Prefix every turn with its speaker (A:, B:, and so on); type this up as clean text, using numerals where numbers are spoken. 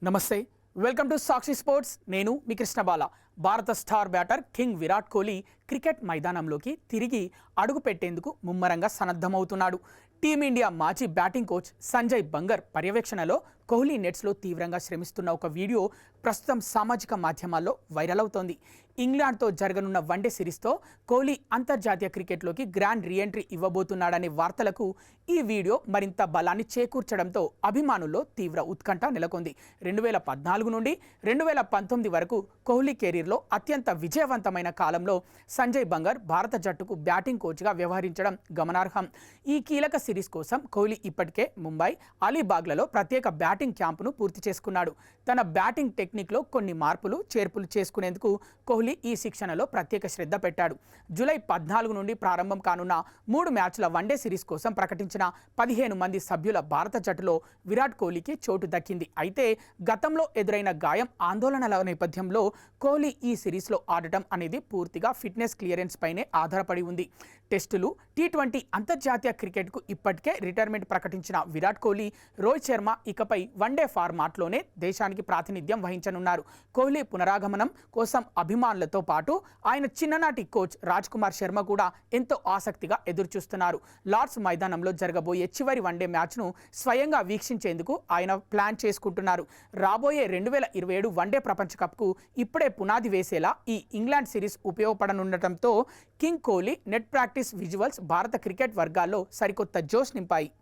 A: నమస్తే, welcome to Sakshi sports. నేను మీ కృష్ణబాల. భారత star batter king Virat Kohli cricket మైదానంలోకి తిరిగి అడుగుపెట్టేందుకు ముమ్మరంగా సన్నద్ధమవుతున్నాడు. టీమిండియా మాజీ బ్యాటింగ్ కోచ్ సంజయ్ బంగర్ పర్యవేక్షణలో కోహ్లీ నెట్స్లో తీవ్రంగా శ్రమిస్తున్న ఒక వీడియో ప్రస్తుతం సామాజిక మాధ్యమాల్లో వైరల్ అవుతోంది. ఇంగ్లాండ్తో జరగనున్న వన్డే సిరీస్తో కోహ్లీ అంతర్జాతీయ క్రికెట్లోకి గ్రాండ్ రీఎంట్రీ ఇవ్వబోతున్నాడనే వార్తలకు ఈ వీడియో మరింత బలాన్ని చేకూర్చడంతో అభిమానుల్లో తీవ్ర ఉత్కంఠ నెలకొంది. 2014 నుండి 2019 వరకు కోహ్లీ కెరీర్లో అత్యంత విజయవంతమైన కాలంలో సంజయ్ బంగర్ భారత జట్టుకు బ్యాటింగ్ కోచ్గా వ్యవహరించడం గమనార్హం. ఈ కీలక సిరీస్ కోసం కోహ్లీ ఇప్పటికే ముంబై, అలీబాగ్లలో ప్రత్యేక బ్యాటింగ్ క్యాంపును పూర్తి చేసుకున్నాడు. తన బ్యాటింగ్ టెక్నిక్లో కొన్ని మార్పులు చేర్పులు చేసుకునేందుకు కోహ్లీ ఈ శిక్షణలో ప్రత్యేక శ్రద్ధ పెట్టాడు. జూలై 14 నుండి ప్రారంభం కానున్న 3 మ్యాచ్ల వన్డే సిరీస్ కోసం ప్రకటించిన 15 మంది సభ్యుల భారత జట్టులో విరాట్ కోహ్లీకి చోటు దక్కింది. అయితే గతంలో ఎదురైన గాయం, ఆందోళనల నేపథ్యంలో కోహ్లీ ఈ సిరీస్లో ఆడటం అనేది పూర్తిగా ఫిట్నెస్ క్లియరెన్స్ పైనే ఆధారపడి ఉంది. టెస్టులు, టీ20 అంతర్జాతీయ క్రికెట్కు ఇప్పటికే రిటైర్మెంట్ ప్రకటించిన విరాట్ కోహ్లీ, రోహిత్ శర్మ ఇకపై వన్డే ఫార్మాట్లోనే దేశానికి ప్రాతినిధ్యం వహించనున్నారు. కోహ్లీ పునరాగమనం కోసం అభిమానులతో పాటు ఆయన చిన్ననాటి కోచ్ రాజ్ కుమార్ శర్మ కూడా ఎంతో ఆసక్తిగా ఎదురుచూస్తున్నారు. లార్డ్స్ మైదానంలో జరగబోయే చివరి వన్డే మ్యాచ్ను స్వయంగా వీక్షించేందుకు ఆయన ప్లాన్ చేసుకుంటున్నారు. రాబోయే 2027 వన్డే ప్రపంచ కప్కు ఇప్పుడే పునాది వేసేలా ఈ ఇంగ్లాండ్ సిరీస్ ఉపయోగపడనుండటంతో king Kohli net practice visuals భారత క్రికెట్ వర్గాల్లో సరికొత్త జోష్ నింపాయి.